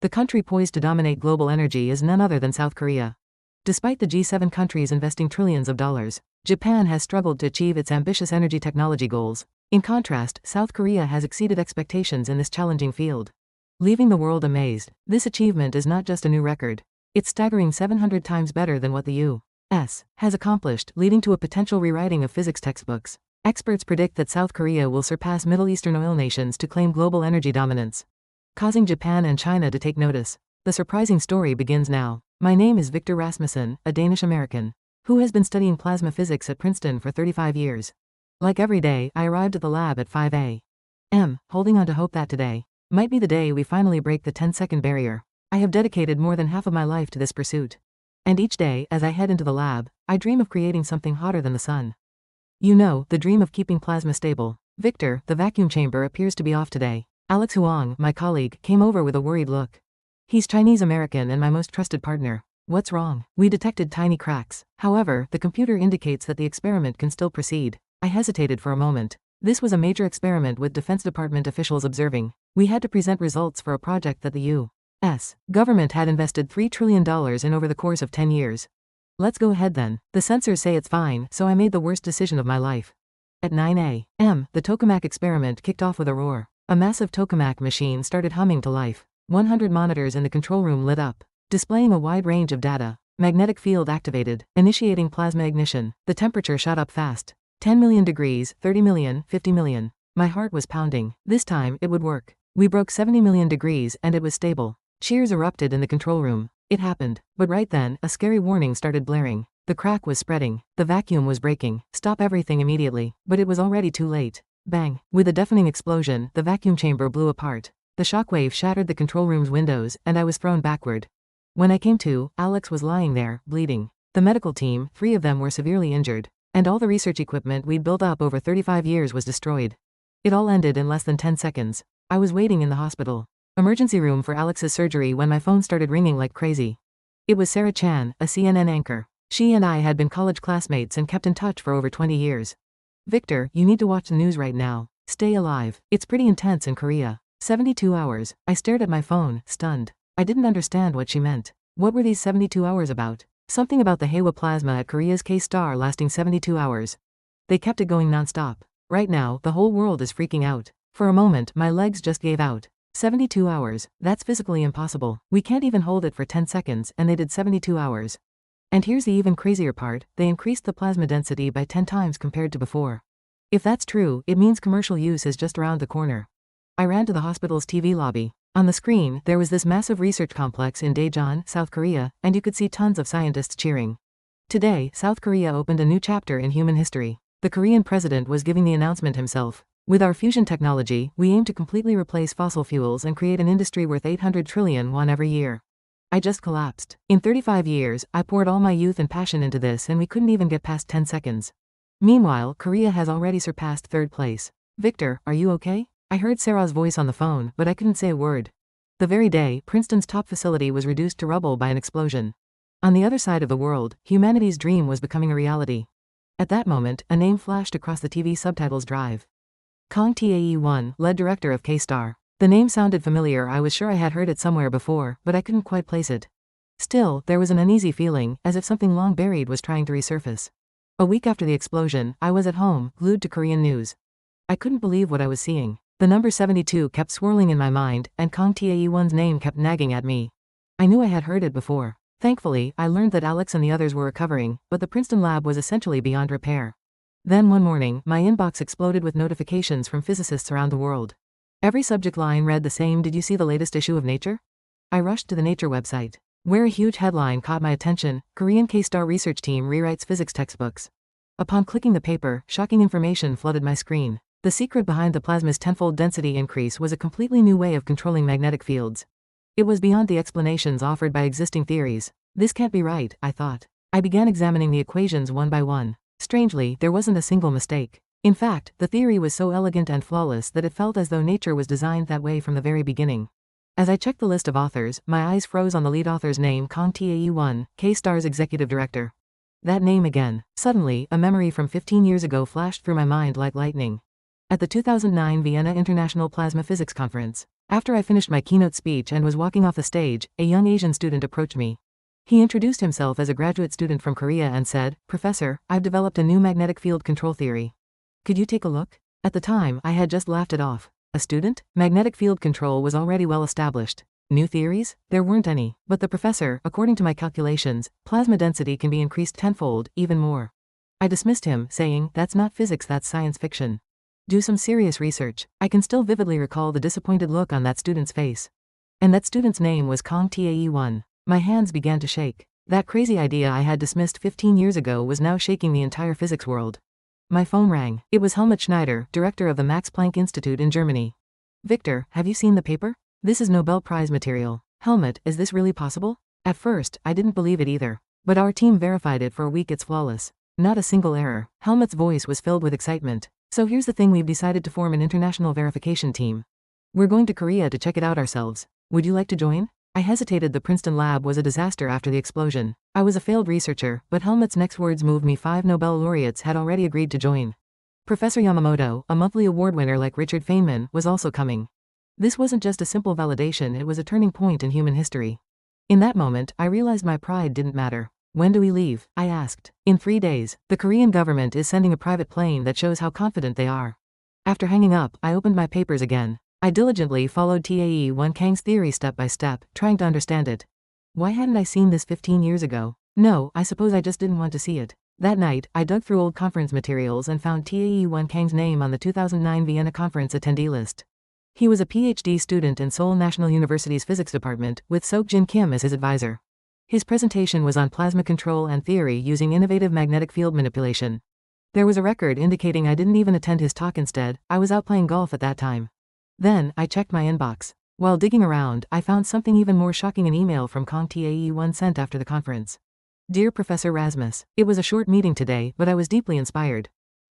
The country poised to dominate global energy is none other than South Korea. Despite the G7 countries investing trillions of dollars, Japan has struggled to achieve its ambitious energy technology goals. In contrast, South Korea has exceeded expectations in this challenging field, leaving the world amazed. This achievement is not just a new record. It's staggering 700 times better than what the U.S. has accomplished, leading to a potential rewriting of physics textbooks. Experts predict that South Korea will surpass Middle Eastern oil nations to claim global energy dominance, causing Japan and China to take notice. The surprising story begins now. My name is Victor Rasmussen, a Danish-American, who has been studying plasma physics at Princeton for 35 years. Like every day, I arrived at the lab at 5 a.m., holding on to hope that today might be the day we finally break the 10-second barrier. I have dedicated more than half of my life to this pursuit. And each day, as I head into the lab, I dream of creating something hotter than the sun. You know, the dream of keeping plasma stable. Victor, the vacuum chamber appears to be off today. Alex Huang, my colleague, came over with a worried look. He's Chinese-American and my most trusted partner. What's wrong? We detected tiny cracks. However, the computer indicates that the experiment can still proceed. I hesitated for a moment. This was a major experiment with Defense Department officials observing. We had to present results for a project that the U.S. government had invested $3 trillion in over the course of 10 years. Let's go ahead then. The sensors say it's fine, so I made the worst decision of my life. At 9 a.m., the tokamak experiment kicked off with a roar. A massive tokamak machine started humming to life. 100 monitors in the control room lit up, displaying a wide range of data. Magnetic field activated, initiating plasma ignition. The temperature shot up fast. 10 million degrees, 30 million, 50 million. My heart was pounding. This time, it would work. We broke 70 million degrees and it was stable. Cheers erupted in the control room. It happened. But right then, a scary warning started blaring. The crack was spreading. The vacuum was breaking. Stop everything immediately. But it was already too late. Bang. With a deafening explosion, the vacuum chamber blew apart. The shockwave shattered the control room's windows and I was thrown backward. When I came to, Alex was lying there, bleeding. The medical team, 3 of them were severely injured. And all the research equipment we'd built up over 35 years was destroyed. It all ended in less than 10 seconds. I was waiting in the hospital emergency room for Alex's surgery when my phone started ringing like crazy. It was Sarah Chan, a CNN anchor. She and I had been college classmates and kept in touch for over 20 years. Victor, you need to watch the news right now. Stay alive. It's pretty intense in Korea. 72 hours. I stared at my phone, stunned. I didn't understand what she meant. What were these 72 hours about? Something about the Haewa plasma at Korea's K-Star lasting 72 hours. They kept it going nonstop. Right now, the whole world is freaking out. For a moment, my legs just gave out. 72 hours. That's physically impossible. We can't even hold it for 10 seconds, and they did 72 hours. And here's the even crazier part, they increased the plasma density by 10 times compared to before. If that's true, it means commercial use is just around the corner. I ran to the hospital's TV lobby. On the screen, there was this massive research complex in Daejeon, South Korea, and you could see tons of scientists cheering. Today, South Korea opened a new chapter in human history. The Korean president was giving the announcement himself. With our fusion technology, we aim to completely replace fossil fuels and create an industry worth 800 trillion won every year. I just collapsed. In 35 years, I poured all my youth and passion into this and we couldn't even get past 10 seconds. Meanwhile, Korea has already surpassed 3rd place. Victor, are you okay? I heard Sarah's voice on the phone, but I couldn't say a word. The very day, Princeton's top facility was reduced to rubble by an explosion. On the other side of the world, humanity's dream was becoming a reality. At that moment, a name flashed across the TV subtitles drive. Kang Tae-won, lead director of K-Star. The name sounded familiar. I was sure I had heard it somewhere before, but I couldn't quite place it. Still, there was an uneasy feeling, as if something long buried was trying to resurface. A week after the explosion, I was at home, glued to Korean news. I couldn't believe what I was seeing. The number 72 kept swirling in my mind, and Kang Tae-won's name kept nagging at me. I knew I had heard it before. Thankfully, I learned that Alex and the others were recovering, but the Princeton lab was essentially beyond repair. Then one morning, my inbox exploded with notifications from physicists around the world. Every subject line read the same: did you see the latest issue of Nature? I rushed to the Nature website, where a huge headline caught my attention: Korean K-Star research team rewrites physics textbooks. Upon clicking the paper, shocking information flooded my screen. The secret behind the plasma's tenfold density increase was a completely new way of controlling magnetic fields. It was beyond the explanations offered by existing theories. This can't be right, I thought. I began examining the equations one by one. Strangely, there wasn't a single mistake. In fact, the theory was so elegant and flawless that it felt as though nature was designed that way from the very beginning. As I checked the list of authors, my eyes froze on the lead author's name: Kang Tae-won, K-Star's executive director. That name again. Suddenly, a memory from 15 years ago flashed through my mind like lightning. At the 2009 Vienna International Plasma Physics Conference, After I finished my keynote speech and was walking off the stage, a young Asian student approached me. He introduced himself as a graduate student from Korea and said, "Professor, I've developed a new magnetic field control theory. Could you take a look?" At the time, I had just laughed it off. A student? Magnetic field control was already well established. New theories? There weren't any, but the professor, according to my calculations, plasma density can be increased tenfold, even more. I dismissed him, saying, "That's not physics, that's science fiction. Do some serious research." I can still vividly recall the disappointed look on that student's face. And that student's name was Kong Tae-won. My hands began to shake. That crazy idea I had dismissed 15 years ago was now shaking the entire physics world. My phone rang. It was Helmut Schneider, director of the Max Planck Institute in Germany. "Victor, have you seen the paper? This is Nobel Prize material." "Helmut, is this really possible?" At first, I didn't believe it either. But our team verified it for a week. It's flawless. Not a single error. Helmut's voice was filled with excitement. "So here's the thing, we've decided to form an international verification team. We're going to Korea to check it out ourselves. Would you like to join?" I hesitated. The Princeton lab was a disaster after the explosion. I was a failed researcher, but Helmut's next words moved me. 5 Nobel laureates had already agreed to join. Professor Yamamoto, a monthly award winner like Richard Feynman, was also coming. This wasn't just a simple validation, it was a turning point in human history. In that moment, I realized my pride didn't matter. "When do we leave?" I asked. "In 3 days. The Korean government is sending a private plane that shows how confident they are." After hanging up, I opened my papers again. I diligently followed Tae-won Kang's theory step by step, trying to understand it. Why hadn't I seen this 15 years ago? No, I suppose I just didn't want to see it. That night, I dug through old conference materials and found Tae-won Kang's name on the 2009 Vienna conference attendee list. He was a PhD student in Seoul National University's physics department, with Sok-jin Kim as his advisor. His presentation was on plasma control and theory using innovative magnetic field manipulation. There was a record indicating I didn't even attend his talk. Instead, I was out playing golf at that time. Then, I checked my inbox. While digging around, I found something even more shocking, an email from Kong Tae-won sent after the conference. "Dear Professor Rasmus, it was a short meeting today, but I was deeply inspired.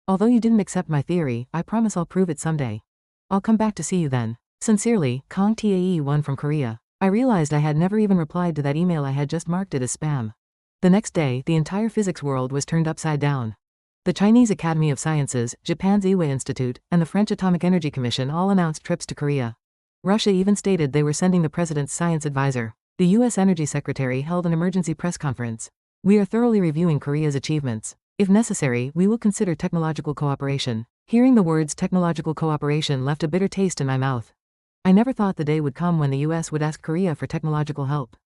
Although you didn't accept my theory, I promise I'll prove it someday. I'll come back to see you then. Sincerely, Kong Tae-won from Korea." I realized I had never even replied to that email. I had just marked it as spam. The next day, the entire physics world was turned upside down. The Chinese Academy of Sciences, Japan's Iway Institute, and the French Atomic Energy Commission all announced trips to Korea. Russia even stated they were sending the president's science advisor. The U.S. Energy Secretary held an emergency press conference. "We are thoroughly reviewing Korea's achievements. If necessary, we will consider technological cooperation." Hearing the words technological cooperation left a bitter taste in my mouth. I never thought the day would come when the U.S. would ask Korea for technological help.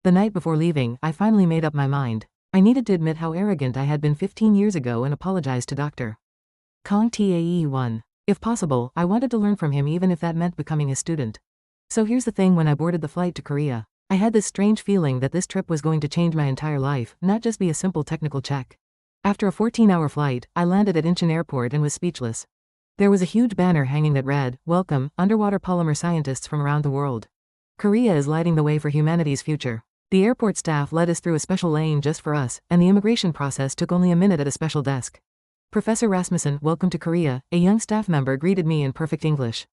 The night before leaving, I finally made up my mind. I needed to admit how arrogant I had been 15 years ago and apologize to Dr. Kong Tae-won. If possible, I wanted to learn from him, even if that meant becoming his student. So here's the thing, when I boarded the flight to Korea, I had this strange feeling that this trip was going to change my entire life, not just be a simple technical check. After a 14-hour flight, I landed at Incheon Airport and was speechless. There was a huge banner hanging that read, "Welcome, underwater polymer scientists from around the world. Korea is lighting the way for humanity's future." The airport staff led us through a special lane just for us, and the immigration process took only a minute at a special desk. "Professor Rasmussen, welcome to Korea," a young staff member greeted me in perfect English.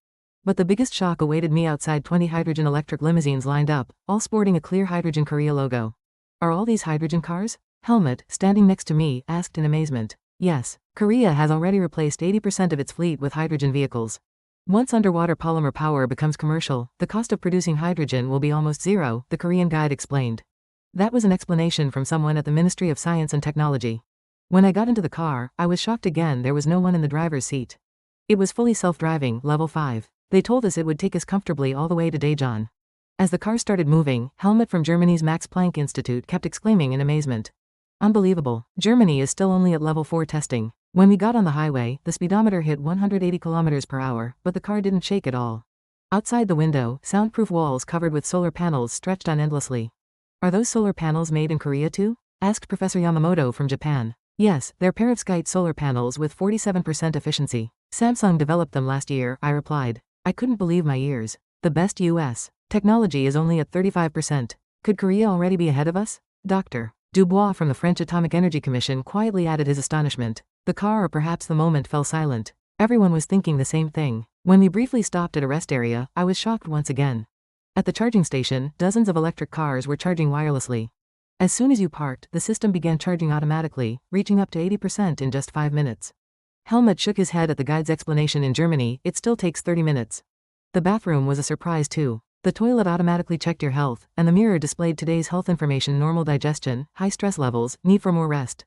But the biggest shock awaited me outside. 20 hydrogen electric limousines lined up, all sporting a clear Hydrogen Korea logo. "Are all these hydrogen cars?" Helmut, standing next to me, asked in amazement. "Yes, Korea has already replaced 80% of its fleet with hydrogen vehicles. Once underwater polymer power becomes commercial, the cost of producing hydrogen will be almost zero," the Korean guide explained. That was an explanation from someone at the Ministry of Science and Technology. When I got into the car, I was shocked again. There was no one in the driver's seat. It was fully self-driving, level 5. They told us it would take us comfortably all the way to Daejeon. As the car started moving, Helmut from Germany's Max Planck Institute kept exclaiming in amazement. "Unbelievable, Germany is still only at level 4 testing." When we got on the highway, the speedometer hit 180 kilometers per hour, but the car didn't shake at all. Outside the window, soundproof walls covered with solar panels stretched on endlessly. "Are those solar panels made in Korea too?" asked Professor Yamamoto from Japan. "Yes, they're perovskite solar panels with 47% efficiency. Samsung developed them last year," I replied. I couldn't believe my ears. The best U.S. technology is only at 35%. Could Korea already be ahead of us? Dr. Dubois from the French Atomic Energy Commission quietly added his astonishment. The car, or perhaps the moment, fell silent. Everyone was thinking the same thing. When we briefly stopped at a rest area, I was shocked once again. At the charging station, dozens of electric cars were charging wirelessly. As soon as you parked, the system began charging automatically, reaching up to 80% in just 5 minutes. Helmut shook his head at the guide's explanation. "In Germany, it still takes 30 minutes. The bathroom was a surprise too. The toilet automatically checked your health, and the mirror displayed today's health information: normal digestion, high stress levels, need for more rest.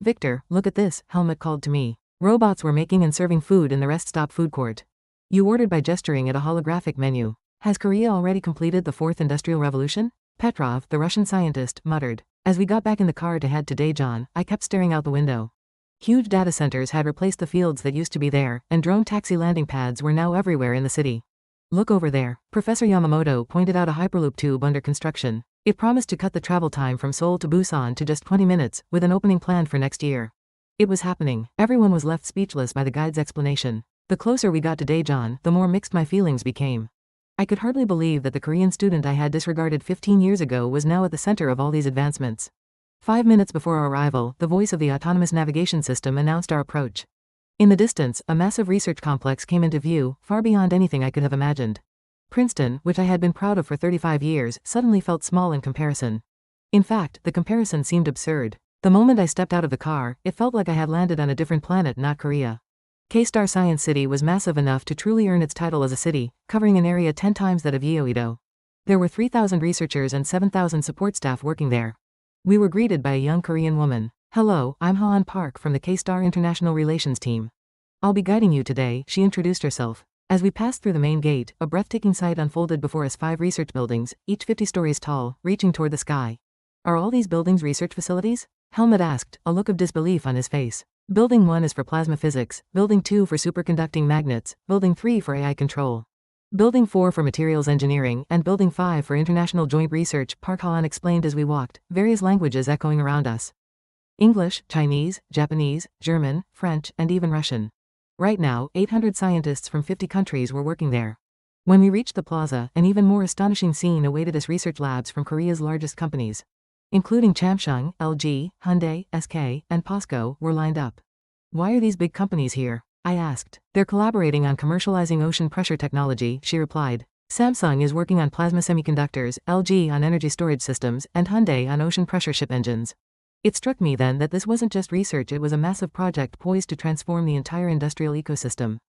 Victor, look at this, Helmut called to me. Robots were making and serving food in the rest stop food court. You ordered by gesturing at a holographic menu. Has Korea already completed the fourth industrial revolution? Petrov, the Russian scientist, muttered. As we got back in the car to head to Daejeon, I kept staring out the window. Huge data centers had replaced the fields that used to be there, and drone taxi landing pads were now everywhere in the city. Look over there. Professor Yamamoto pointed out a Hyperloop tube under construction. It promised to cut the travel time from Seoul to Busan to just 20 minutes, with an opening planned for next year. It was happening. Everyone was left speechless by the guide's explanation. The closer we got to Daejeon, the more mixed my feelings became. I could hardly believe that the Korean student I had disregarded 15 years ago was now at the center of all these advancements. 5 minutes before our arrival, the voice of the autonomous navigation system announced our approach. In the distance, a massive research complex came into view, far beyond anything I could have imagined. Princeton, which I had been proud of for 35 years, suddenly felt small in comparison. In fact, the comparison seemed absurd. The moment I stepped out of the car, it felt like I had landed on a different planet, not Korea. K-Star Science City was massive enough to truly earn its title as a city, covering an area 10 times that of Yeouido. There were 3,000 researchers and 7,000 support staff working there. We were greeted by a young Korean woman. Hello, I'm Ha-eun Park from the K-Star International Relations team. I'll be guiding you today, she introduced herself. As we passed through the main gate, a breathtaking sight unfolded before us: 5 research buildings, each 50 stories tall, reaching toward the sky. Are all these buildings research facilities? Helmut asked, a look of disbelief on his face. Building 1 is for plasma physics, Building 2 for superconducting magnets, Building 3 for AI control. Building 4 for materials engineering, and Building 5 for international joint research, Park Ha-eun explained as we walked, various languages echoing around us. English, Chinese, Japanese, German, French, and even Russian. Right now, 800 scientists from 50 countries were working there. When we reached the plaza, an even more astonishing scene awaited us: research labs from Korea's largest companies, including Samsung, LG, Hyundai, SK, and POSCO, were lined up. Why are these big companies here? I asked. They're collaborating on commercializing ocean pressure technology, she replied. Samsung is working on plasma semiconductors, LG on energy storage systems, and Hyundai on ocean pressure ship engines. It struck me then that this wasn't just research, it was a massive project poised to transform the entire industrial ecosystem.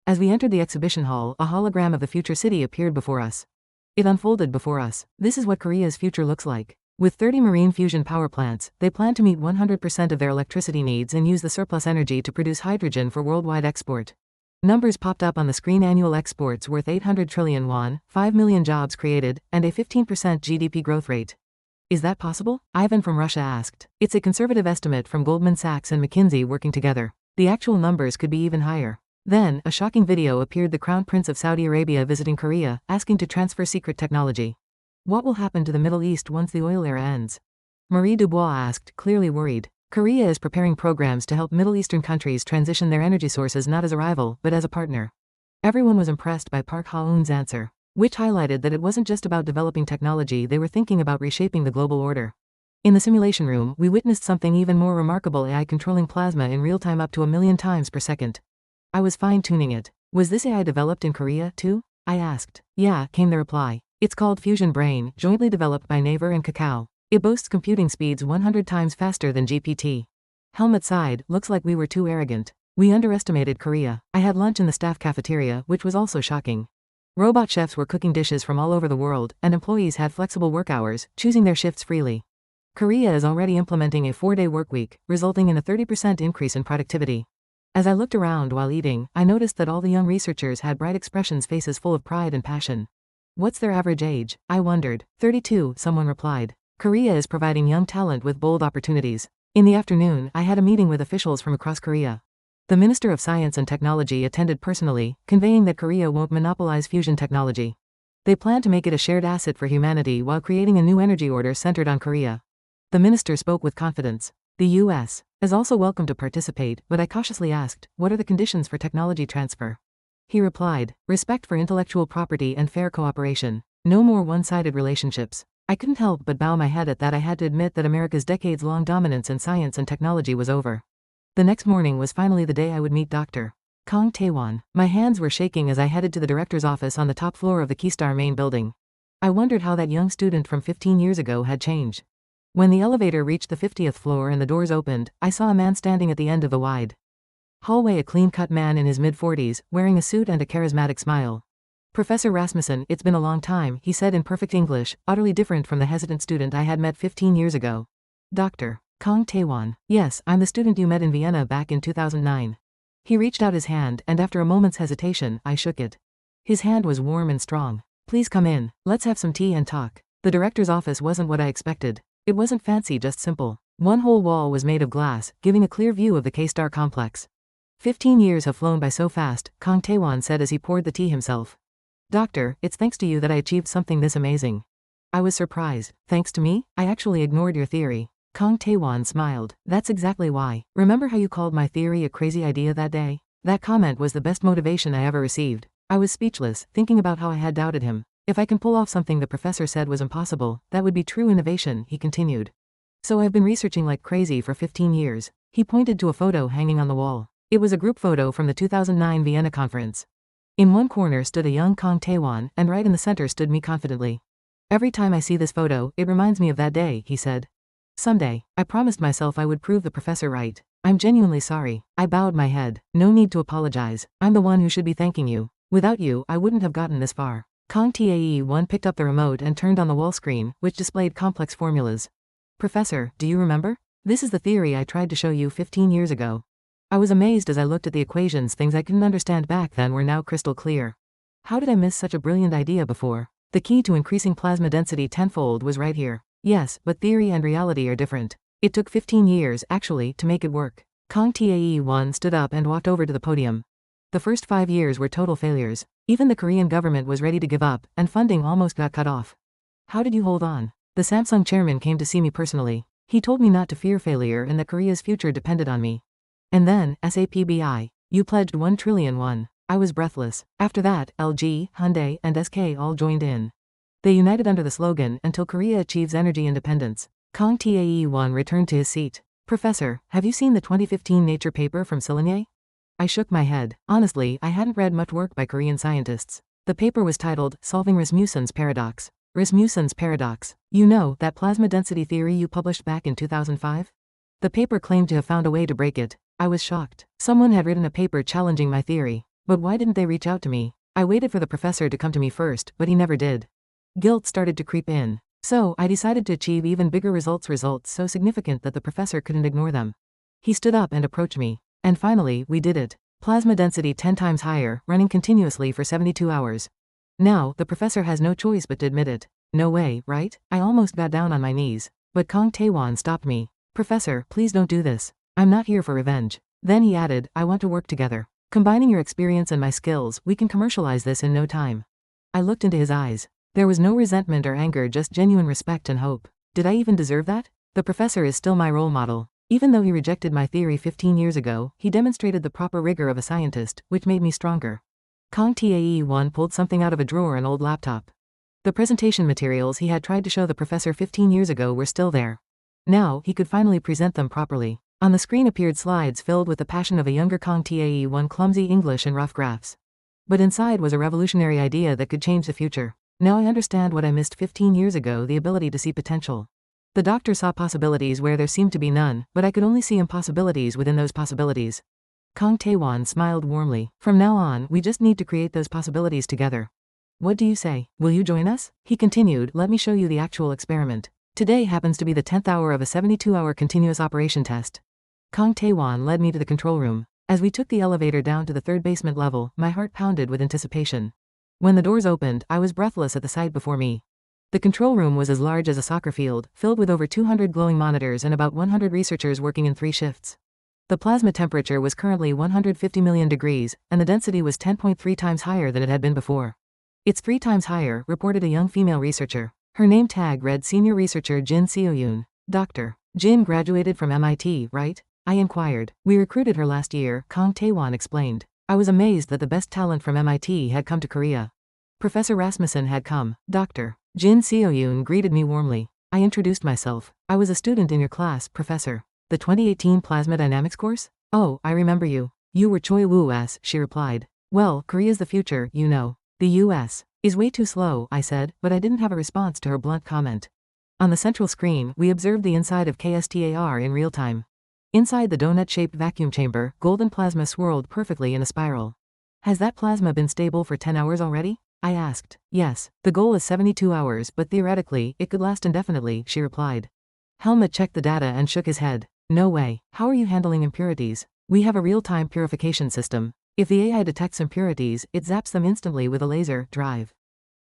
As we entered the exhibition hall, a hologram of the future city appeared before us. It unfolded before us. This is what Korea's future looks like. With 30 marine fusion power plants, they plan to meet 100% of their electricity needs and use the surplus energy to produce hydrogen for worldwide export. Numbers popped up on the screen: annual exports worth 800 trillion won, 5 million jobs created, and a 15% GDP growth rate. Is that possible? Ivan from Russia asked. It's a conservative estimate from Goldman Sachs and McKinsey working together. The actual numbers could be even higher. Then, a shocking video appeared: the Crown Prince of Saudi Arabia visiting Korea, asking to transfer secret technology. What will happen to the Middle East once the oil era ends? Marie Dubois asked, clearly worried. Korea is preparing programs to help Middle Eastern countries transition their energy sources, not as a rival, but as a partner. Everyone was impressed by Park Ha-eun's answer, which highlighted that it wasn't just about developing technology, they were thinking about reshaping the global order. In the simulation room, we witnessed something even more remarkable: AI controlling plasma in real time up to 1,000,000 times per second. I was fine-tuning it. Was this AI developed in Korea, too? I asked. Yeah, came the reply. It's called Fusion Brain, jointly developed by Naver and Kakao. It boasts computing speeds 100 times faster than GPT. Helmut sighed, looks like we were too arrogant. We underestimated Korea. I had lunch in the staff cafeteria, which was also shocking. Robot chefs were cooking dishes from all over the world, and employees had flexible work hours, choosing their shifts freely. Korea is already implementing a 4-day workweek, resulting in a 30% increase in productivity. As I looked around while eating, I noticed that all the young researchers had bright expressions, faces full of pride and passion. What's their average age? I wondered. 32, someone replied. Korea is providing young talent with bold opportunities. In the afternoon, I had a meeting with officials from across Korea. The Minister of Science and Technology attended personally, conveying that Korea won't monopolize fusion technology. They plan to make it a shared asset for humanity while creating a new energy order centered on Korea. The minister spoke with confidence. The U.S. is also welcome to participate, but I cautiously asked, what are the conditions for technology transfer? He replied, respect for intellectual property and fair cooperation. No more one-sided relationships. I couldn't help but bow my head at that. I had to admit that America's decades-long dominance in science and technology was over. The next morning was finally the day I would meet Dr. Kang Tae-won. My hands were shaking as I headed to the director's office on the top floor of the K-Star main building. I wondered how that young student from 15 years ago had changed. When the elevator reached the 50th floor and the doors opened, I saw a man standing at the end of the wide hallway, a clean-cut man in his mid-40s, wearing a suit and a charismatic smile. Professor Rasmussen, it's been a long time, he said in perfect English, utterly different from the hesitant student I had met 15 years ago. Dr. Kang Tae-won. Yes, I'm the student you met in Vienna back in 2009. He reached out his hand, and after a moment's hesitation, I shook it. His hand was warm and strong. Please come in. Let's have some tea and talk. The director's office wasn't what I expected. It wasn't fancy, just simple. One whole wall was made of glass, giving a clear view of the K-Star complex. 15 years have flown by so fast, Kang Tae-won said as he poured the tea himself. Doctor, it's thanks to you that I achieved something this amazing. I was surprised. Thanks to me? I actually ignored your theory. Kang Tae-won smiled. That's exactly why. Remember how you called my theory a crazy idea that day? That comment was the best motivation I ever received. I was speechless, thinking about how I had doubted him. If I can pull off something the professor said was impossible, that would be true innovation, he continued. So I've been researching like crazy for 15 years. He pointed to a photo hanging on the wall. It was a group photo from the 2009 Vienna conference. In one corner stood a young Kang Tae-won, and right in the center stood me confidently. Every time I see this photo, it reminds me of that day, he said. Someday, I promised myself I would prove the professor right. I'm genuinely sorry. I bowed my head. No need to apologize. I'm the one who should be thanking you. Without you, I wouldn't have gotten this far. Kang Tae-won picked up the remote and turned on the wall screen, which displayed complex formulas. Professor, do you remember? This is the theory I tried to show you 15 years ago. I was amazed as I looked at the equations. Things I couldn't understand back then were now crystal clear. How did I miss such a brilliant idea before? The key to increasing plasma density tenfold was right here. Yes, but theory and reality are different. It took 15 years, actually, to make it work. Kang Tae-won stood up and walked over to the podium. The first 5 years were total failures. Even the Korean government was ready to give up, and funding almost got cut off. How did you hold on? The Samsung chairman came to see me personally. He told me not to fear failure and that Korea's future depended on me. And then, SAPBI. You pledged 1 trillion won. I was breathless. After that, LG, Hyundai, and SK all joined in. They united under the slogan, "Until Korea achieves energy independence." Kang Tae-won returned to his seat. Professor, have you seen the 2015 Nature paper from Silligne? I shook my head. Honestly, I hadn't read much work by Korean scientists. The paper was titled, Solving Rasmussen's Paradox. Rasmussen's Paradox. You know, that plasma density theory you published back in 2005? The paper claimed to have found a way to break it. I was shocked. Someone had written a paper challenging my theory. But why didn't they reach out to me? I waited for the professor to come to me first, but he never did. Guilt started to creep in. So, I decided to achieve even bigger results so significant that the professor couldn't ignore them. He stood up and approached me. And finally, we did it. Plasma density 10 times higher, running continuously for 72 hours. Now, the professor has no choice but to admit it. No way, right? I almost got down on my knees. But Kang Tae-won stopped me. Professor, please don't do this. I'm not here for revenge. Then he added, I want to work together. Combining your experience and my skills, we can commercialize this in no time. I looked into his eyes. There was no resentment or anger, just genuine respect and hope. Did I even deserve that? The professor is still my role model. Even though he rejected my theory 15 years ago, he demonstrated the proper rigor of a scientist, which made me stronger. Kang Tae-won pulled something out of a drawer, an old laptop. The presentation materials he had tried to show the professor 15 years ago were still there. Now, he could finally present them properly. On the screen appeared slides filled with the passion of a younger Kang Tae-won, clumsy English and rough graphs. But inside was a revolutionary idea that could change the future. Now I understand what I missed 15 years ago, the ability to see potential. The doctor saw possibilities where there seemed to be none, but I could only see impossibilities within those possibilities. Kang Tae-won smiled warmly. From now on, we just need to create those possibilities together. What do you say? Will you join us? He continued, let me show you the actual experiment. Today happens to be the 10th hour of a 72-hour continuous operation test. Kang Tae-won led me to the control room. As we took the elevator down to the 3rd basement level, my heart pounded with anticipation. When the doors opened, I was breathless at the sight before me. The control room was as large as a soccer field, filled with over 200 glowing monitors and about 100 researchers working in 3 shifts. The plasma temperature was currently 150 million degrees, and the density was 10.3 times higher than it had been before. It's 3 times higher, reported a young female researcher. Her name tag read Senior Researcher Jin Seo-yoon. Dr. Jin graduated from MIT, right? I inquired. We recruited her last year, Kang Tae-won explained. I was amazed that the best talent from MIT had come to Korea. Professor Rasmussen had come. Dr. Jin Seo-yoon greeted me warmly. I introduced myself. I was a student in your class, Professor. The 2018 Plasma Dynamics course? Oh, I remember you. You were Choi Woo-s, she replied. Well, Korea's the future, you know. The US is way too slow, I said, but I didn't have a response to her blunt comment. On the central screen, we observed the inside of KSTAR in real time. Inside the donut-shaped vacuum chamber, golden plasma swirled perfectly in a spiral. Has that plasma been stable for 10 hours already? I asked. Yes, the goal is 72 hours, but theoretically, it could last indefinitely, she replied. Helmut checked the data and shook his head. No way. How are you handling impurities? We have a real-time purification system. If the AI detects impurities, it zaps them instantly with a laser drive.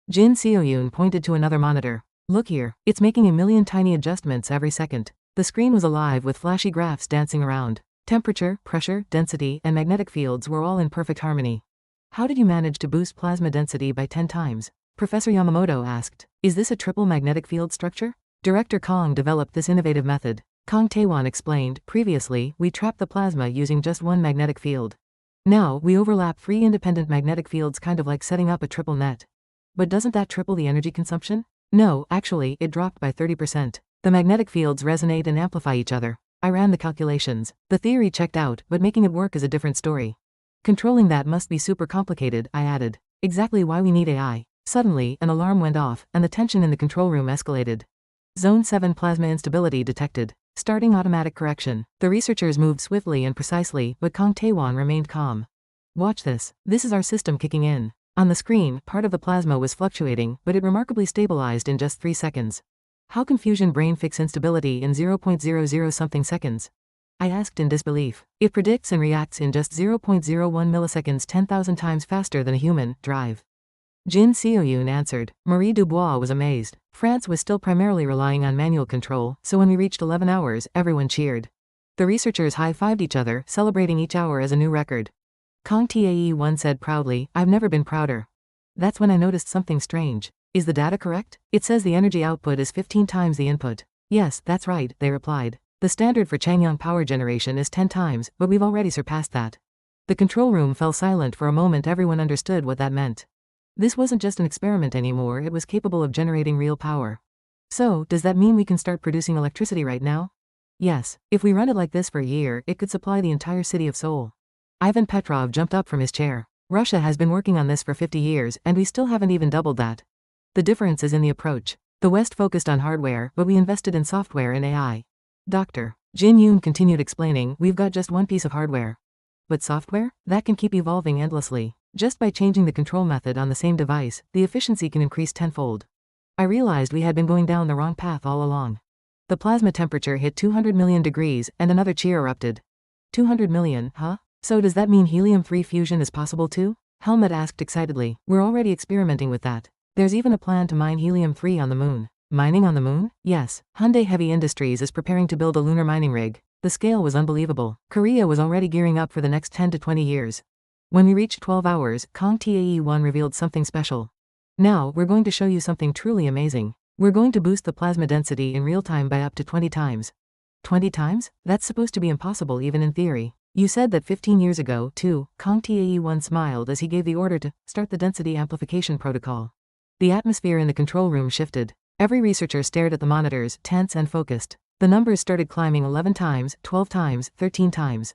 Jin Seoyun pointed to another monitor. Look here, it's making a million tiny adjustments every second. The screen was alive with flashy graphs dancing around. Temperature, pressure, density, and magnetic fields were all in perfect harmony. How did you manage to boost plasma density by 10 times? Professor Yamamoto asked. Is this a triple magnetic field structure? Director Kong developed this innovative method. Kong Taewon explained. Previously, we trapped the plasma using just one magnetic field. Now, we overlap 3 independent magnetic fields, kind of like setting up a triple net. But doesn't that triple the energy consumption? No, actually, it dropped by 30%. The magnetic fields resonate and amplify each other. I ran the calculations. The theory checked out, but making it work is a different story. Controlling that must be super complicated, I added. Exactly why we need AI. Suddenly, an alarm went off, and the tension in the control room escalated. Zone 7 plasma instability detected. Starting automatic correction. The researchers moved swiftly and precisely, but Kong Taewon remained calm. Watch this. This is our system kicking in. On the screen, part of the plasma was fluctuating, but it remarkably stabilized in just 3 seconds. How can fusion brain fix instability in 0.00 something seconds? I asked in disbelief. It predicts and reacts in just 0.01 milliseconds 10,000 times faster than a human drive. Jin Seoyun answered. Marie Dubois was amazed. France was still primarily relying on manual control, so when we reached 11 hours, everyone cheered. The researchers high-fived each other, celebrating each hour as a new record. Kong Tae-won said proudly, I've never been prouder. That's when I noticed something strange. Is the data correct? It says the energy output is 15 times the input. Yes, that's right, they replied. The standard for Changyang power generation is 10 times, but we've already surpassed that. The control room fell silent for a moment. Everyone understood what that meant. This wasn't just an experiment anymore, it was capable of generating real power. So, does that mean we can start producing electricity right now? Yes, if we run it like this for a year, it could supply the entire city of Seoul. Ivan Petrov jumped up from his chair. Russia has been working on this for 50 years, and we still haven't even doubled that. The difference is in the approach. The West focused on hardware, but we invested in software and AI. Dr. Jin Yoon continued explaining, we've got just one piece of hardware. But software? That can keep evolving endlessly. Just by changing the control method on the same device, the efficiency can increase tenfold. I realized we had been going down the wrong path all along. The plasma temperature hit 200 million degrees, and another cheer erupted. 200 million, huh? So does that mean helium-3 fusion is possible too? Helmut asked excitedly. We're already experimenting with that. There's even a plan to mine helium-3 on the moon. Mining on the moon? Yes. Hyundai Heavy Industries is preparing to build a lunar mining rig. The scale was unbelievable. Korea was already gearing up for the next 10 to 20 years. When we reached 12 hours, Kong Tae-won revealed something special. Now, we're going to show you something truly amazing. We're going to boost the plasma density in real time by up to 20 times. 20 times? That's supposed to be impossible even in theory. You said that 15 years ago, too. Kong Tae-won smiled as he gave the order to start the density amplification protocol. The atmosphere in the control room shifted. Every researcher stared at the monitors, tense and focused. The numbers started climbing 11 times, 12 times, 13 times.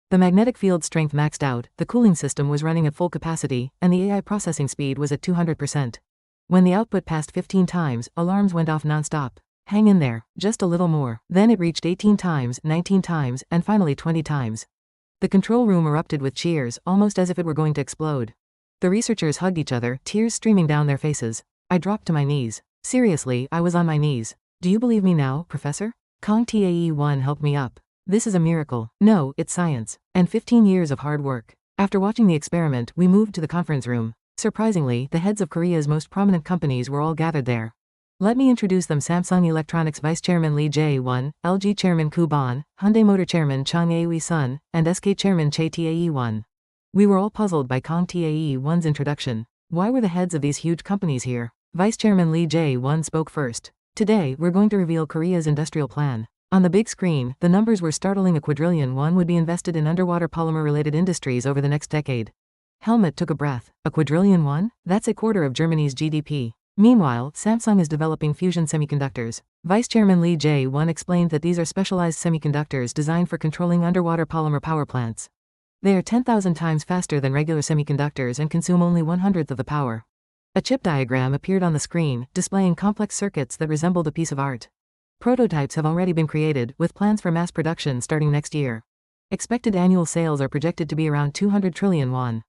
The magnetic field strength maxed out, the cooling system was running at full capacity, and the AI processing speed was at 200%. When the output passed 15 times, alarms went off non-stop. Hang in there, just a little more. Then it reached 18 times, 19 times, and finally 20 times. The control room erupted with cheers, almost as if it were going to explode. The researchers hugged each other, tears streaming down their faces. I dropped to my knees. Seriously, I was on my knees. Do you believe me now, Professor? Kong Tae-won helped me up. This is a miracle. No, it's science. And 15 years of hard work. After watching the experiment, we moved to the conference room. Surprisingly, the heads of Korea's most prominent companies were all gathered there. Let me introduce them: Samsung Electronics Vice Chairman Lee Jae-won, LG Chairman Koo Ban, Hyundai Motor Chairman Chung Ae-sun, and SK Chairman Chae Tae-won. We were all puzzled by Kong Tae-won's introduction. Why were the heads of these huge companies here? Vice Chairman Lee Jae-won spoke first. Today, we're going to reveal Korea's industrial plan. On the big screen, the numbers were startling. $1 quadrillion would be invested in underwater polymer-related industries over the next decade. Helmut took a breath. $1 quadrillion? That's a quarter of Germany's GDP. Meanwhile, Samsung is developing fusion semiconductors. Vice Chairman Lee Jae-won explained that these are specialized semiconductors designed for controlling underwater polymer power plants. They are 10,000 times faster than regular semiconductors and consume only 1/100th of the power. A chip diagram appeared on the screen, displaying complex circuits that resembled a piece of art. Prototypes have already been created, with plans for mass production starting next year. Expected annual sales are projected to be around 200 trillion won.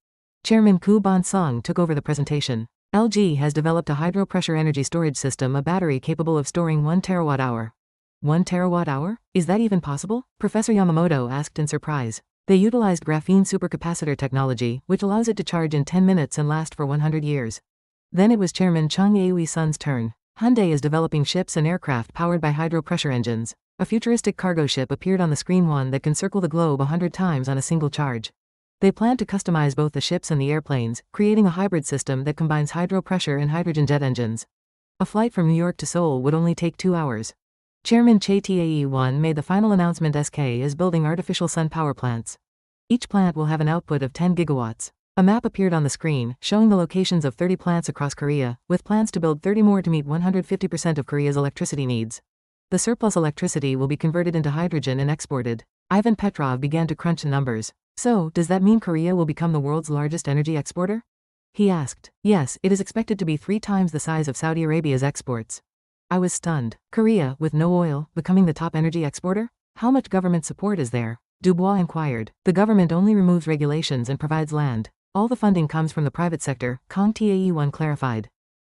Chairman Koo Ban-sung took over the presentation. LG has developed a hydro-pressure energy storage system, a battery capable of storing 1 terawatt-hour. 1 terawatt-hour? Is that even possible? Professor Yamamoto asked in surprise. They utilized graphene supercapacitor technology, which allows it to charge in 10 minutes and last for 100 years. Then it was Chairman Chung Aui-sun's turn. Hyundai is developing ships and aircraft powered by hydro-pressure engines. A futuristic cargo ship appeared on the screen, one that can circle the globe 100 times on a single charge. They plan to customize both the ships and the airplanes, creating a hybrid system that combines hydro-pressure and hydrogen jet engines. A flight from New York to Seoul would only take 2 hours. Chairman Choi Tae-won made the final announcement. SK is building artificial sun power plants. Each plant will have an output of 10 gigawatts. A map appeared on the screen, showing the locations of 30 plants across Korea, with plans to build 30 more to meet 150% of Korea's electricity needs. The surplus electricity will be converted into hydrogen and exported. Ivan Petrov began to crunch the numbers. So, does that mean Korea will become the world's largest energy exporter? He asked. Yes, it is expected to be 3 times the size of Saudi Arabia's exports. I was stunned. Korea, with no oil, becoming the top energy exporter? How much government support is there? Dubois inquired. The government only removes regulations and provides land. All the funding comes from the private sector, Kang Tae-won clarified.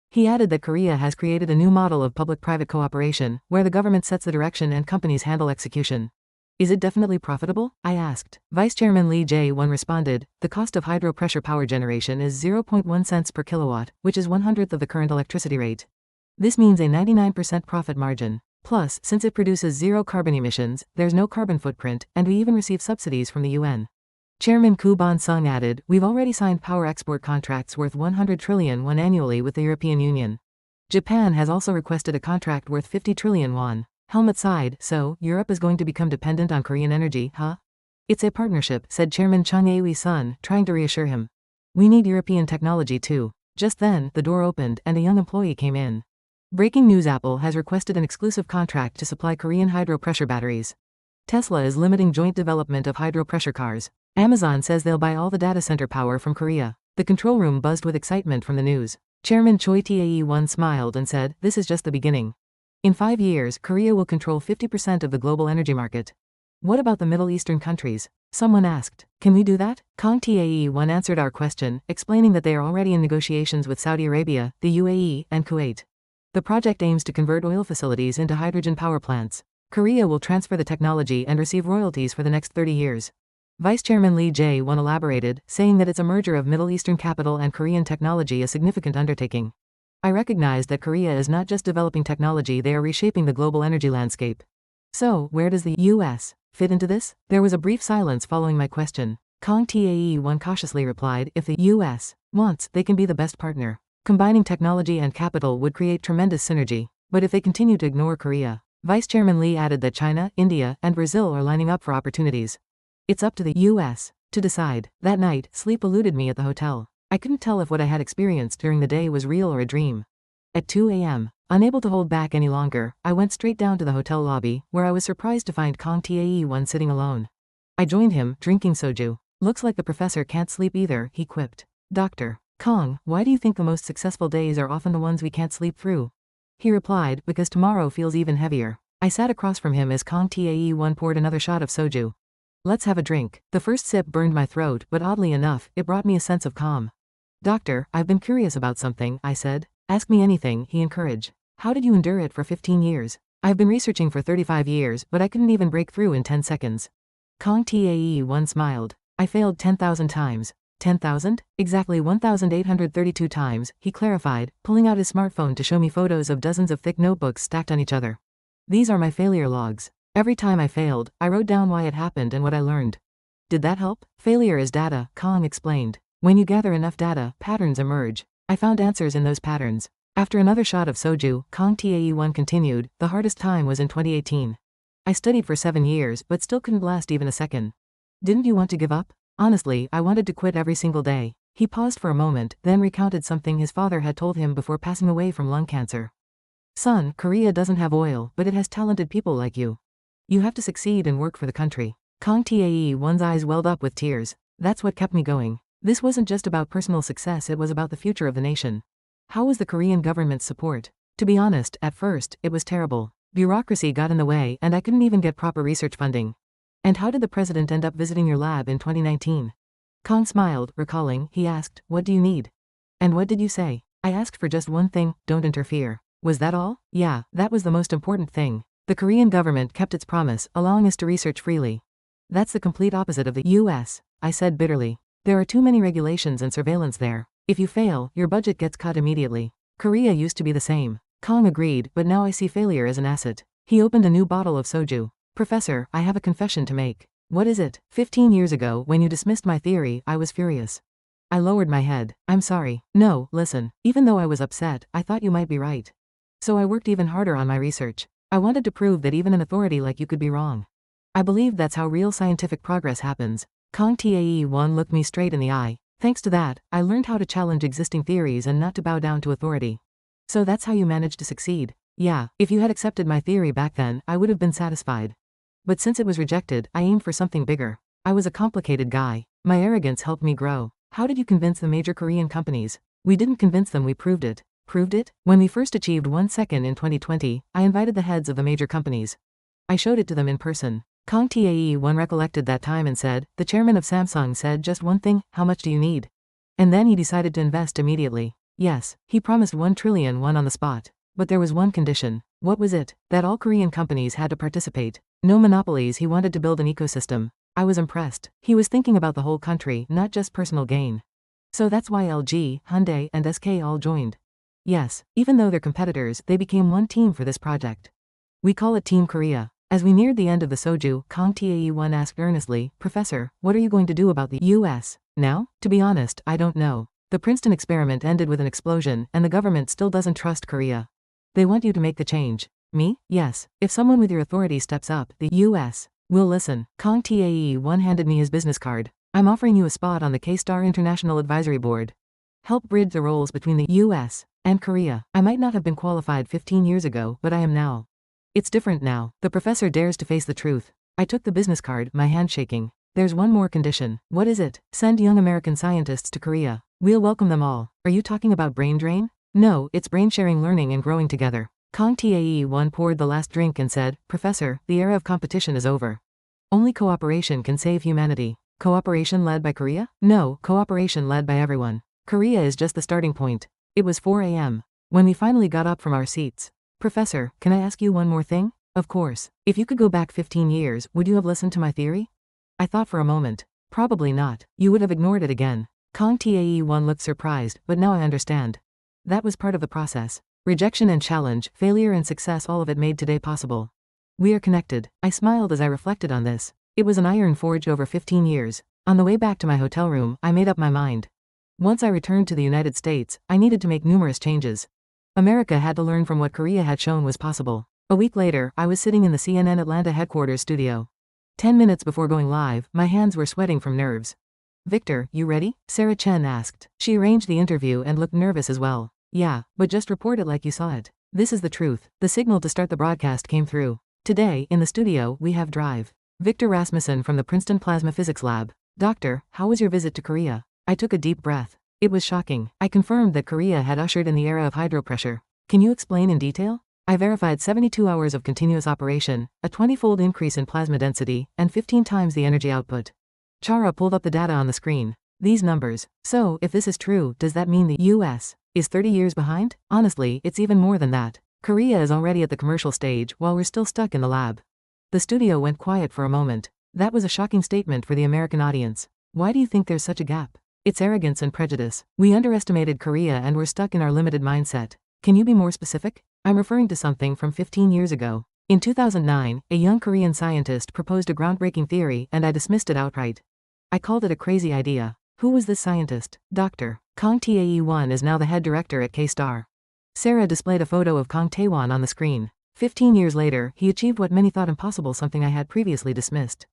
He added that Korea has created a new model of public-private cooperation, where the government sets the direction and companies handle execution. Is it definitely profitable? I asked. Vice Chairman Lee Jae-won responded, the cost of hydro-pressure power generation is 0.1 cents per kilowatt, which is 1/100th of the current electricity rate. This means a 99% profit margin. Plus, since it produces 0 carbon emissions, there's no carbon footprint, and we even receive subsidies from the UN. Chairman Koo Bon-sung added, we've already signed power export contracts worth 100 trillion won annually with the European Union. Japan has also requested a contract worth 50 trillion won. Helmut sighed, so, Europe is going to become dependent on Korean energy, huh? It's a partnership, said Chairman Chung Aui-sun, trying to reassure him. We need European technology too. Just then, the door opened and a young employee came in. Breaking news: Apple has requested an exclusive contract to supply Korean hydro-pressure batteries. Tesla is limiting joint development of hydro-pressure cars. Amazon says they'll buy all the data center power from Korea. The control room buzzed with excitement from the news. Chairman Choi Tae-won smiled and said, this is just the beginning. In 5 years, Korea will control 50% of the global energy market. What about the Middle Eastern countries? Someone asked. Can we do that? Kang Tae-won answered our question, explaining that they are already in negotiations with Saudi Arabia, the UAE, and Kuwait. The project aims to convert oil facilities into hydrogen power plants. Korea will transfer the technology and receive royalties for the next 30 years. Vice Chairman Lee Jae-won elaborated, saying that it's a merger of Middle Eastern capital and Korean technology, a significant undertaking. I recognize that Korea is not just developing technology, they are reshaping the global energy landscape. So, where does the U.S. fit into this? There was a brief silence following my question. Kang Tae-won cautiously replied, if the U.S. wants, they can be the best partner. Combining technology and capital would create tremendous synergy. But if they continue to ignore Korea, Vice Chairman Lee added that China, India, and Brazil are lining up for opportunities. It's up to the U.S. to decide. That night, sleep eluded me at the hotel. I couldn't tell if what I had experienced during the day was real or a dream. At 2 a.m., unable to hold back any longer, I went straight down to the hotel lobby, where I was surprised to find Kang Tae-won sitting alone. I joined him, drinking soju. Looks like the professor can't sleep either, he quipped. Dr. Kang, why do you think the most successful days are often the ones we can't sleep through? He replied, because tomorrow feels even heavier. I sat across from him as Kang Tae-won poured another shot of soju. Let's have a drink. The first sip burned my throat, but oddly enough, it brought me a sense of calm. Doctor, I've been curious about something, I said. Ask me anything, he encouraged. How did you endure it for 15 years? I've been researching for 35 years, but I couldn't even break through in 10 seconds. Kang Tae-won smiled. I failed 10,000 times. 10,000? Exactly 1,832 times, he clarified, pulling out his smartphone to show me photos of dozens of thick notebooks stacked on each other. These are my failure logs. Every time I failed, I wrote down why it happened and what I learned. Did that help? Failure is data, Kang explained. When you gather enough data, patterns emerge. I found answers in those patterns. After another shot of soju, Kang Tae-won continued, the hardest time was in 2018. I studied for 7 years, but still couldn't last even a second. Didn't you want to give up? Honestly, I wanted to quit every single day. He paused for a moment, then recounted something his father had told him before passing away from lung cancer. Son, Korea doesn't have oil, but it has talented people like you. You have to succeed and work for the country. Kang Tae-won's eyes welled up with tears. That's what kept me going. This wasn't just about personal success, it was about the future of the nation. How was the Korean government's support? To be honest, at first, it was terrible. Bureaucracy got in the way, and I couldn't even get proper research funding. And how did the president end up visiting your lab in 2019? Kang smiled, recalling. He asked, what do you need? And what did you say? I asked for just one thing, don't interfere. Was that all? Yeah, that was the most important thing. The Korean government kept its promise, allowing us to research freely. That's the complete opposite of the US, I said bitterly. There are too many regulations and surveillance there. If you fail, your budget gets cut immediately. Korea used to be the same. Kong agreed, but now I see failure as an asset. He opened a new bottle of soju. Professor, I have a confession to make. What is it? 15 years ago, when you dismissed my theory, I was furious. I lowered my head. I'm sorry. No, listen. Even though I was upset, I thought you might be right. So I worked even harder on my research. I wanted to prove that even an authority like you could be wrong. I believe that's how real scientific progress happens. Kong Tae-won looked me straight in the eye. Thanks to that, I learned how to challenge existing theories and not to bow down to authority. So that's how you managed to succeed. Yeah, if you had accepted my theory back then, I would have been satisfied. But since it was rejected, I aimed for something bigger. I was a complicated guy. My arrogance helped me grow. How did you convince the major Korean companies? We didn't convince them, we proved it. Proved it? When we first achieved 1 second in 2020, I invited the heads of the major companies. I showed it to them in person. Kong Tae-won recollected that time and said, the chairman of Samsung said just one thing, how much do you need? And then he decided to invest immediately. Yes, he promised 1 trillion won on the spot. But there was one condition. What was it? That all Korean companies had to participate. No monopolies, he wanted to build an ecosystem. I was impressed. He was thinking about the whole country, not just personal gain. So that's why LG, Hyundai, and SK all joined. Yes, even though they're competitors, they became one team for this project. We call it Team Korea. As we neared the end of the soju, Kong Tae-won asked earnestly, Professor, what are you going to do about the US? Now? To be honest, I don't know. The Princeton experiment ended with an explosion, and the government still doesn't trust Korea. They want you to make the change. Me? Yes. If someone with your authority steps up, the US will listen. Kong Tae-won handed me his business card. I'm offering you a spot on the K-Star International Advisory Board. Help bridge the roles between the US and Korea. I might not have been qualified 15 years ago, but I am now. It's different now. The professor dares to face the truth. I took the business card, my hand shaking. There's one more condition. What is it? Send young American scientists to Korea. We'll welcome them all. Are you talking about brain drain? No, it's brain sharing, learning and growing together. Kong Tae-won poured the last drink and said, Professor, the era of competition is over. Only cooperation can save humanity. Cooperation led by Korea? No, cooperation led by everyone. Korea is just the starting point. It was 4 a.m. when we finally got up from our seats. Professor, can I ask you one more thing? Of course. If you could go back 15 years, would you have listened to my theory? I thought for a moment. Probably not. You would have ignored it again. Kong Tae-won looked surprised, but now I understand. That was part of the process. Rejection and challenge, failure and success, all of it made today possible. We are connected. I smiled as I reflected on this. It was an iron forged over 15 years. On the way back to my hotel room, I made up my mind. Once I returned to the United States, I needed to make numerous changes. America had to learn from what Korea had shown was possible. A week later, I was sitting in the CNN Atlanta headquarters studio. 10 minutes before going live, my hands were sweating from nerves. Victor, you ready? Sarah Chen asked. She arranged the interview and looked nervous as well. Yeah, but just report it like you saw it. This is the truth. The signal to start the broadcast came through. Today, in the studio, we have Drive. Victor Rasmussen from the Princeton Plasma Physics Lab. Doctor, how was your visit to Korea? I took a deep breath. It was shocking. I confirmed that Korea had ushered in the era of hydropressure. Can you explain in detail? I verified 72 hours of continuous operation, a 20-fold increase in plasma density, and 15 times the energy output. Chara pulled up the data on the screen. These numbers. So, if this is true, does that mean the US is 30 years behind? Honestly, it's even more than that. Korea is already at the commercial stage while we're still stuck in the lab. The studio went quiet for a moment. That was a shocking statement for the American audience. Why do you think there's such a gap? It's arrogance and prejudice. We underestimated Korea and we're stuck in our limited mindset. Can you be more specific? I'm referring to something from 15 years ago. In 2009, a young Korean scientist proposed a groundbreaking theory and I dismissed it outright. I called it a crazy idea. Who was this scientist? Dr. Kong Tae-won is now the head director at K-Star. Sarah displayed a photo of Kong Tae-won on the screen. 15 years later, he achieved what many thought impossible, something I had previously dismissed.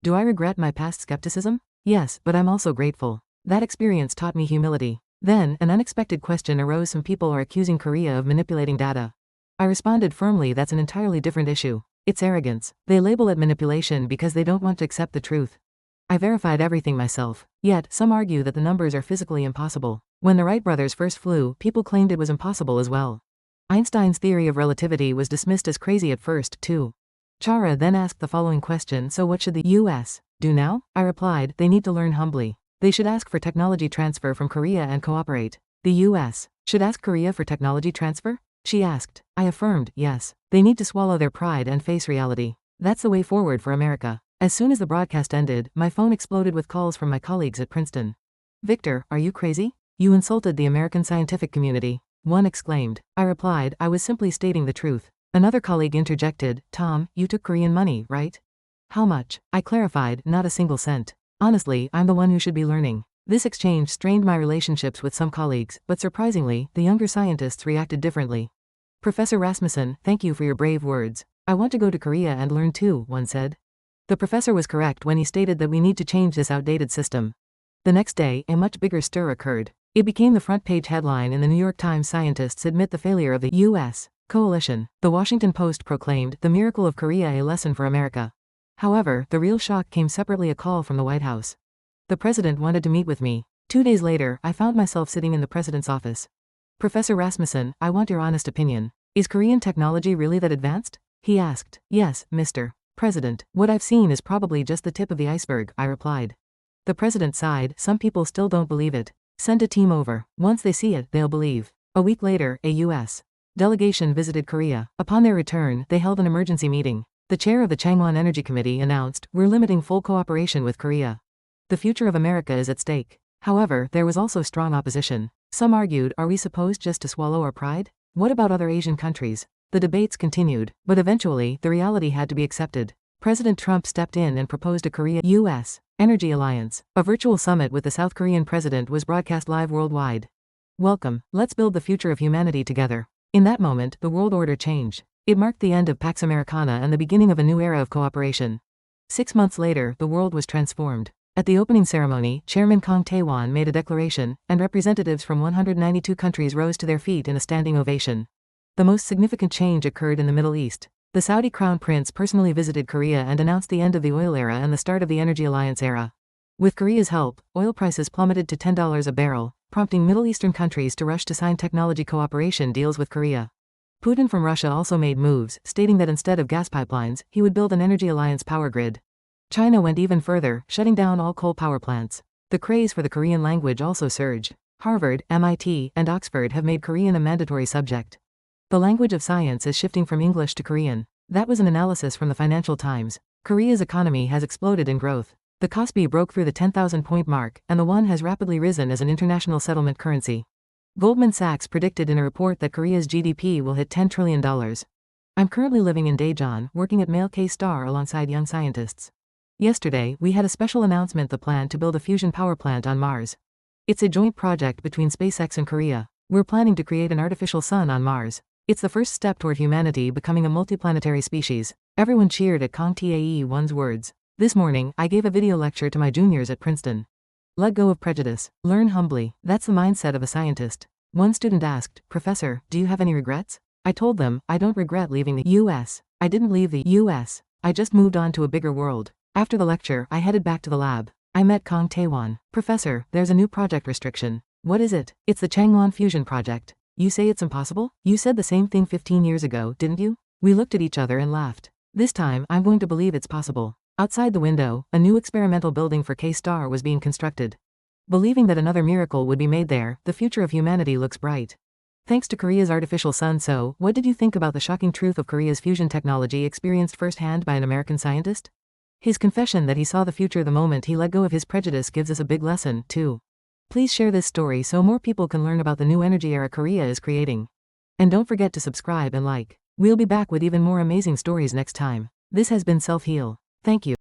Do I regret my past skepticism? Yes, but I'm also grateful. That experience taught me humility. Then, an unexpected question arose. Some people are accusing Korea of manipulating data. I responded firmly, that's an entirely different issue. It's arrogance. They label it manipulation because they don't want to accept the truth. I verified everything myself. Yet, some argue that the numbers are physically impossible. When the Wright brothers first flew, people claimed it was impossible as well. Einstein's theory of relativity was dismissed as crazy at first, too. Chara then asked the following question: so what should the US do now? I replied, they need to learn humbly. They should ask for technology transfer from Korea and cooperate. The US should ask Korea for technology transfer? She asked. I affirmed, yes. They need to swallow their pride and face reality. That's the way forward for America. As soon as the broadcast ended, my phone exploded with calls from my colleagues at Princeton. Victor, are you crazy? You insulted the American scientific community. One exclaimed. I replied, I was simply stating the truth. Another colleague interjected, Tom, you took Korean money, right? How much? I clarified, not a single cent. Honestly, I'm the one who should be learning. This exchange strained my relationships with some colleagues, but surprisingly, the younger scientists reacted differently. Professor Rasmussen, thank you for your brave words. I want to go to Korea and learn too, one said. The professor was correct when he stated that we need to change this outdated system. The next day, a much bigger stir occurred. It became the front-page headline in the New York Times. Scientists admit the failure of the U.S. coalition. The Washington Post proclaimed the miracle of Korea a lesson for America. However, the real shock came separately: a call from the White House. The president wanted to meet with me. 2 days later, I found myself sitting in the president's office. Professor Rasmussen, I want your honest opinion. Is Korean technology really that advanced? He asked. Yes, Mr. President. What I've seen is probably just the tip of the iceberg, I replied. The president sighed. Some people still don't believe it. Send a team over. Once they see it, they'll believe. A week later, a U.S. delegation visited Korea. Upon their return, they held an emergency meeting. The chair of the Changwon Energy Committee announced, we're limiting full cooperation with Korea. The future of America is at stake. However, there was also strong opposition. Some argued, are we supposed just to swallow our pride? What about other Asian countries? The debates continued, but eventually, the reality had to be accepted. President Trump stepped in and proposed a Korea-U.S. Energy Alliance. A virtual summit with the South Korean president was broadcast live worldwide. Welcome, let's build the future of humanity together. In that moment, the world order changed. It marked the end of Pax Americana and the beginning of a new era of cooperation. 6 months later, the world was transformed. At the opening ceremony, Chairman Kang Tae-won made a declaration, and representatives from 192 countries rose to their feet in a standing ovation. The most significant change occurred in the Middle East. The Saudi Crown Prince personally visited Korea and announced the end of the oil era and the start of the Energy Alliance era. With Korea's help, oil prices plummeted to $10 a barrel, prompting Middle Eastern countries to rush to sign technology cooperation deals with Korea. Putin from Russia also made moves, stating that instead of gas pipelines, he would build an Energy Alliance power grid. China went even further, shutting down all coal power plants. The craze for the Korean language also surged. Harvard, MIT, and Oxford have made Korean a mandatory subject. The language of science is shifting from English to Korean. That was an analysis from the Financial Times. Korea's economy has exploded in growth. The Kospi broke through the 10,000-point mark, and the won has rapidly risen as an international settlement currency. Goldman Sachs predicted in a report that Korea's GDP will hit $10 trillion. I'm currently living in Daejeon, working at Mail K-Star alongside young scientists. Yesterday, we had a special announcement: the plan to build a fusion power plant on Mars. It's a joint project between SpaceX and Korea. We're planning to create an artificial sun on Mars. It's the first step toward humanity becoming a multiplanetary species. Everyone cheered at Kang Tae-won's words. This morning, I gave a video lecture to my juniors at Princeton. Let go of prejudice. Learn humbly. That's the mindset of a scientist. One student asked, Professor, do you have any regrets? I told them, I don't regret leaving the U.S. I didn't leave the U.S. I just moved on to a bigger world. After the lecture, I headed back to the lab. I met Kang Tae-won. Professor, there's a new project restriction. What is it? It's the Changwon Fusion Project. You say it's impossible? You said the same thing 15 years ago, didn't you? We looked at each other and laughed. This time, I'm going to believe it's possible. Outside the window, a new experimental building for K-Star was being constructed. Believing that another miracle would be made there, the future of humanity looks bright. Thanks to Korea's artificial sun. So, what did you think about the shocking truth of Korea's fusion technology experienced firsthand by an American scientist? His confession that he saw the future the moment he let go of his prejudice gives us a big lesson, too. Please share this story so more people can learn about the new energy era Korea is creating. And don't forget to subscribe and like. We'll be back with even more amazing stories next time. This has been Self Heal. Thank you.